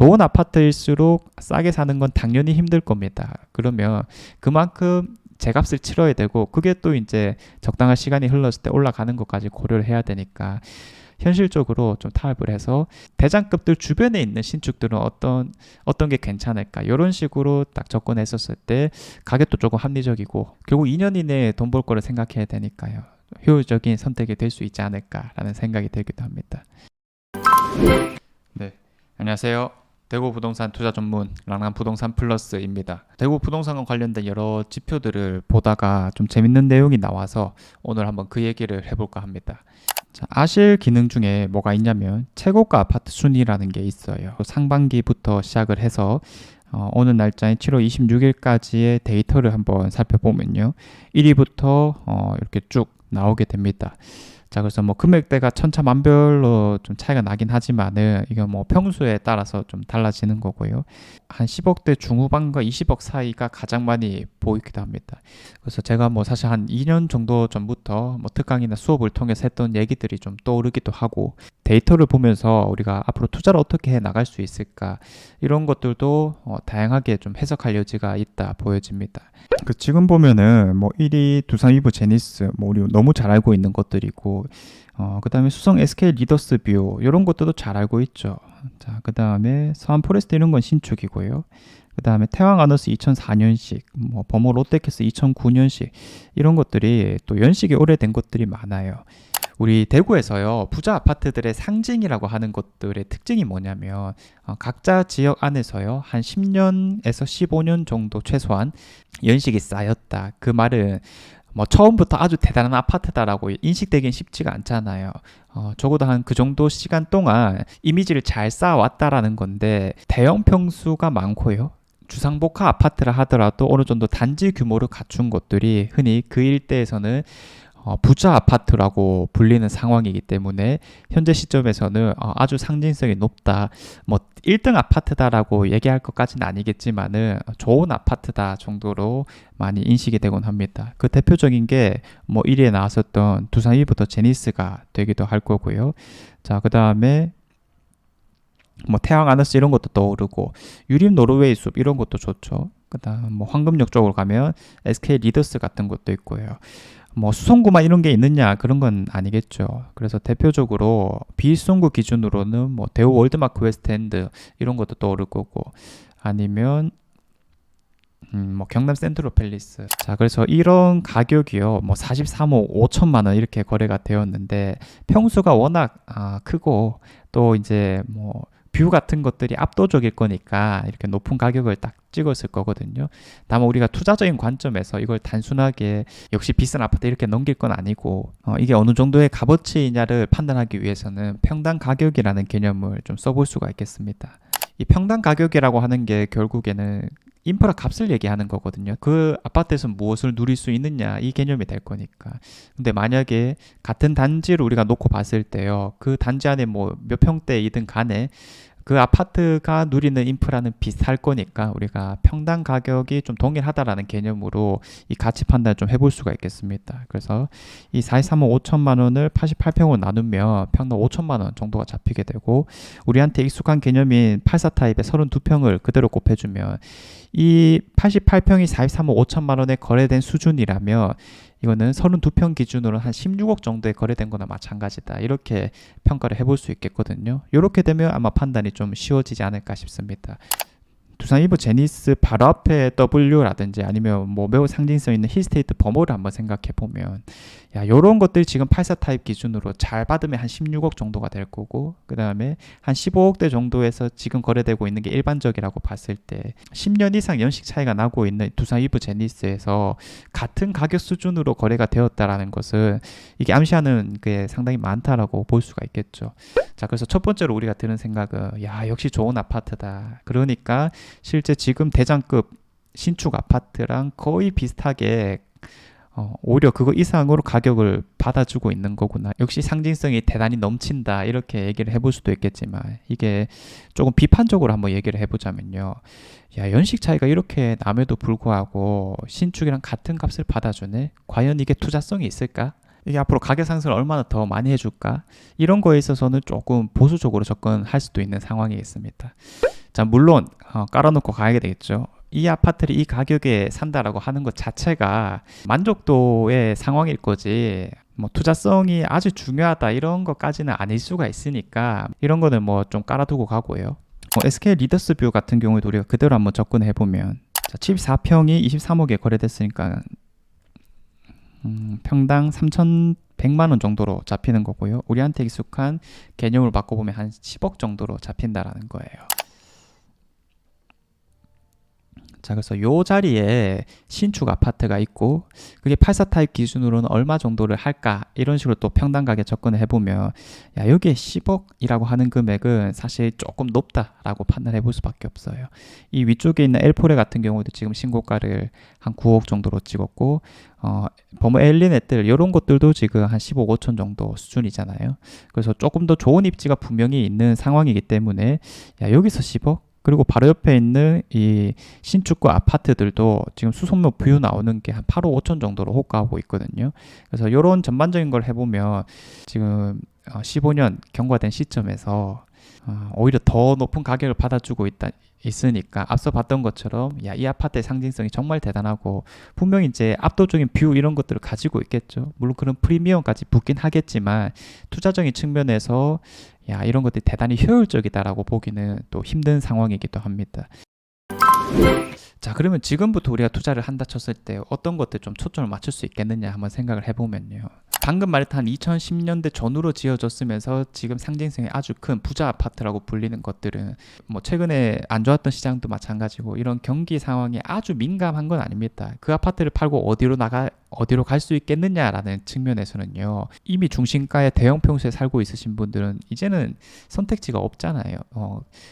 좋은 아파트일수록 싸게 사는 건 당연히 힘들 겁니다. 그러면 그만큼 제값을 치러야 되고 그게 또 이제 적당한 시간이 흘렀을 때 올라가는 것까지 고려를 해야 되니까 현실적으로 좀 타협을 해서 대장급들 주변에 있는 신축들은 어떤 게 괜찮을까 이런 식으로 딱 접근했었을 때 가격도 조금 합리적이고 결국 2년 이내에 돈 벌 거를 생각해야 되니까요. 효율적인 선택이 될 수 있지 않을까라는 생각이 들기도 합니다. 네, 안녕하세요. 대구 부동산 투자 전문 랑랑 부동산 플러스입니다. 대구 부동산과 관련된 여러 지표들을 보다가 좀 재밌는 내용이 나와서 오늘 한번 그 얘기를 해볼까 합니다. 자, 아실 기능 중에 뭐가 있냐면 최고가 아파트 순위라는 게 있어요. 상반기부터 시작을 해서 오늘 날짜인 7월 26일까지의 데이터를 한번 살펴보면요. 1위부터 이렇게 쭉 나오게 됩니다. 자, 그래서 뭐 금액대가 천차만별로 좀 차이가 나긴 하지만은 이건 뭐 평수에 따라서 좀 달라지는 거고요. 한 10억대 중후반과 20억 사이가 가장 많이 보이기도 합니다. 그래서 제가 뭐 사실 한 2년 정도 전부터 뭐 특강이나 수업을 통해서 했던 얘기들이 좀 떠오르기도 하고 데이터를 보면서 우리가 앞으로 투자를 어떻게 해 나갈 수 있을까 이런 것들도 다양하게 좀 해석할 여지가 있다 보여집니다. 지금 보면은 뭐 1위 두산위브 제니스 뭐 우리 너무 잘 알고 있는 것들이고 그 다음에 수성 SK 리더스 뷰 이런 것들도 잘 알고 있죠. 자, 그 다음에 서한 포레스트 이런 건 신축이고요. 그 다음에 태왕 아너스 2004년식, 뭐 버머 롯데캐스 2009년식 이런 것들이 또 연식이 오래된 것들이 많아요. 우리 대구에서요 부자 아파트들의 상징이라고 하는 것들의 특징이 뭐냐면 각자 지역 안에서요 한 10년에서 15년 정도 최소한 연식이 쌓였다. 그 말은 뭐 처음부터 아주 대단한 아파트다라고 인식되긴 쉽지가 않잖아요. 적어도 한 그 정도 시간 동안 이미지를 잘 쌓아왔다라는 건데 대형 평수가 많고요. 주상복합 아파트라 하더라도 어느 정도 단지 규모를 갖춘 것들이 흔히 그 일대에서는 부자 아파트라고 불리는 상황이기 때문에 현재 시점에서는 아주 상징성이 높다. 뭐 1등 아파트다라고 얘기할 것까지는 아니겠지만은 좋은 아파트다 정도로 많이 인식이 되곤 합니다. 그 대표적인 게 뭐 1위에 나왔었던 두산위브더 제니스가 되기도 할 거고요. 자, 그 다음에 뭐 태양 아너스 이런 것도 떠오르고 유림 노르웨이 숲 이런 것도 좋죠. 그다음 뭐 황금역 쪽으로 가면 SK 리더스 같은 것도 있고요. 뭐 수성구만 이런 게 있느냐 그런 건 아니겠죠. 그래서 대표적으로 비수성구 기준으로는 뭐 대우 월드마크 웨스트엔드 이런 것도 떠오를 거고 아니면 뭐 경남 센트럴 팰리스. 자, 그래서 이런 가격이요 뭐 43억 5천만 원 이렇게 거래가 되었는데 평수가 워낙 크고 또 이제 뭐 뷰 같은 것들이 압도적일 거니까 이렇게 높은 가격을 딱 찍었을 거거든요. 다만 우리가 투자적인 관점에서 이걸 단순하게 역시 비싼 아파트 이렇게 넘길 건 아니고 이게 어느 정도의 값어치냐를 판단하기 위해서는 평당 가격이라는 개념을 좀 써볼 수가 있겠습니다. 이 평당 가격이라고 하는 게 결국에는 인프라 값을 얘기하는 거거든요. 그 아파트에서 무엇을 누릴 수 있느냐 이 개념이 될 거니까. 근데 만약에 같은 단지를 우리가 놓고 봤을 때요. 그 단지 안에 뭐 몇 평대이든 간에 그 아파트가 누리는 인프라는 비슷할 거니까 우리가 평당 가격이 좀 동일하다라는 개념으로 이 가치 판단을 좀 해볼 수가 있겠습니다. 그래서 이 43억 5천만 원을 88평으로 나누면 평당 5천만 원 정도가 잡히게 되고 우리한테 익숙한 개념인 84 타입의 32평을 그대로 곱해주면 이 88평이 43억 5천만 원에 거래된 수준이라면 이거는 32평 기준으로 한 16억 정도에 거래된 거나 마찬가지다. 이렇게 평가를 해볼 수 있겠거든요. 이렇게 되면 아마 판단이 좀 쉬워지지 않을까 싶습니다. 두산위브 제니스 바로 앞에 W라든지 아니면 뭐 매우 상징성 있는 힐스테이트 버머를 한번 생각해 보면 야, 요런 것들이 지금 84 타입 기준으로 잘 받으면 한 16억 정도가 될 거고 그 다음에 한 15억대 정도에서 지금 거래되고 있는 게 일반적이라고 봤을 때 10년 이상 연식 차이가 나고 있는 두산위브 제니스에서 같은 가격 수준으로 거래가 되었다라는 것은 이게 암시하는 게 상당히 많다라고 볼 수가 있겠죠. 자, 그래서 첫 번째로 우리가 드는 생각은 야, 역시 좋은 아파트다. 그러니까 실제 지금 대장급 신축 아파트랑 거의 비슷하게 오히려 그거 이상으로 가격을 받아주고 있는 거구나. 역시 상징성이 대단히 넘친다. 이렇게 얘기를 해볼 수도 있겠지만 이게 조금 비판적으로 한번 얘기를 해보자면요. 야, 연식 차이가 이렇게 남에도 불구하고 신축이랑 같은 값을 받아주네. 과연 이게 투자성이 있을까? 이게 앞으로 가격 상승을 얼마나 더 많이 해줄까? 이런 거에 있어서는 조금 보수적으로 접근할 수도 있는 상황이 있습니다. 자, 물론 깔아놓고 가야 되겠죠. 이 아파트를 이 가격에 산다라고 하는 것 자체가 만족도의 상황일 거지, 뭐 투자성이 아주 중요하다 이런 것까지는 아닐 수가 있으니까 이런 거는 뭐 좀 깔아두고 가고요. SK 리더스뷰 같은 경우에도 우리가 그대로 한번 접근해 보면, 자, 74평이 23억에 거래됐으니까 평당 3,100만 원 정도로 잡히는 거고요. 우리한테 익숙한 개념으로 바꿔보면 한 10억 정도로 잡힌다라는 거예요. 자, 그래서 요 자리에 신축 아파트가 있고 그게 84 타입 기준으로는 얼마 정도를 할까, 이런 식으로 또 평당 가격 접근을 해보면, 야, 여기에 10억이라고 하는 금액은 사실 조금 높다라고 판단해 볼 수밖에 없어요. 이 위쪽에 있는 엘포레 같은 경우도 지금 신고가를 한 9억 정도로 찍었고, 버머 엘리네들 이런 것들도 지금 한 15억 5천 정도 수준이잖아요. 그래서 조금 더 좋은 입지가 분명히 있는 상황이기 때문에, 야, 여기서 10억? 그리고 바로 옆에 있는 이 신축구 아파트들도 지금 수송로 뷰 나오는 게 한 8억 5천 정도로 호가하고 있거든요. 그래서 이런 전반적인 걸 해보면 지금 15년 경과된 시점에서 오히려 더 높은 가격을 받아주고 있으니까 앞서 봤던 것처럼, 야, 이 아파트의 상징성이 정말 대단하고 분명히 이제 압도적인 뷰 이런 것들을 가지고 있겠죠. 물론 그런 프리미엄까지 붙긴 하겠지만 투자적인 측면에서, 야, 이런 것들이 대단히 효율적이다라고 보기는 또 힘든 상황이기도 합니다. 자, 그러면 지금부터 우리가 투자를 한다 쳤을 때 어떤 것들 좀 초점을 맞출 수 있겠느냐 한번 생각을 해보면요. 방금 말했던 2010년대 전후로 지어졌으면서 지금 상징성이 아주 큰 부자 아파트라고 불리는 것들은 뭐 최근에 안 좋았던 시장도 마찬가지고 이런 경기 상황이 아주 민감한 건 아닙니다. 그 아파트를 팔고 어디로 갈 수 있겠느냐라는 측면에서는요, 이미 중심가의 대형 평수에 살고 있으신 분들은 이제는 선택지가 없잖아요.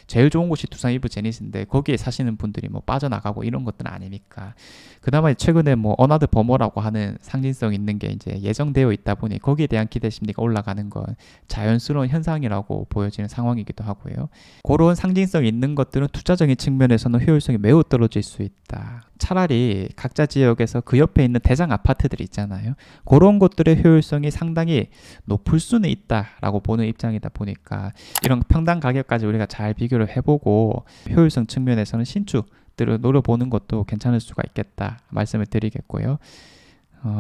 제일 좋은 곳이 두산 이브 제니스인데 거기에 사시는 분들이 뭐 빠져나가고 이런 것들은 아니니까. 그나마 최근에 뭐 어나드 버머라고 하는 상징성 있는 게 이제 예정되어 있다 보니 거기에 대한 기대 심리가 올라가는 건 자연스러운 현상이라고 보여지는 상황이기도 하고요. 그런 상징성 있는 것들은 투자적인 측면에서는 효율성이 매우 떨어질 수 있다. 차라리 각자 지역에서 그 옆에 있는 대장 아파트들이 있잖아요. 그런 것들의 효율성이 상당히 높을 수는 있다라고 보는 입장이다 보니까 이런 평당 가격까지 우리가 잘 비교를 해보고 효율성 측면에서는 신축들을 노려보는 것도 괜찮을 수가 있겠다 말씀을 드리겠고요.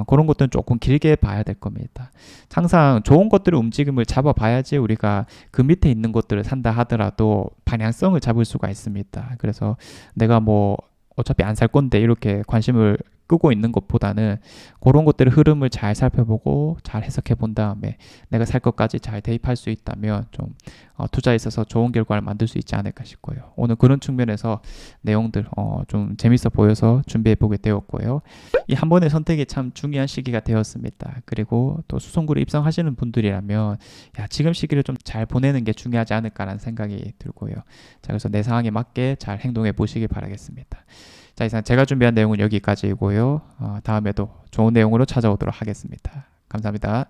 그런 것들은 조금 길게 봐야 될 겁니다. 항상 좋은 것들의 움직임을 잡아봐야지 우리가 그 밑에 있는 것들을 산다 하더라도 방향성을 잡을 수가 있습니다. 그래서 내가 뭐 어차피 안 살 건데 이렇게 관심을 끄고 있는 것보다는 그런 것들의 흐름을 잘 살펴보고 잘 해석해 본 다음에 내가 살 것까지 잘 대입할 수 있다면 좀 투자에 있어서 좋은 결과를 만들 수 있지 않을까 싶고요. 오늘 그런 측면에서 내용들 좀 재밌어 보여서 준비해 보게 되었고요. 이 한 번의 선택이 참 중요한 시기가 되었습니다. 그리고 또 수성구를 입성하시는 분들이라면, 야, 지금 시기를 좀 잘 보내는 게 중요하지 않을까라는 생각이 들고요. 자, 그래서 내 상황에 맞게 잘 행동해 보시길 바라겠습니다. 자, 이상 제가 준비한 내용은 여기까지이고요. 다음에도 좋은 내용으로 찾아오도록 하겠습니다. 감사합니다.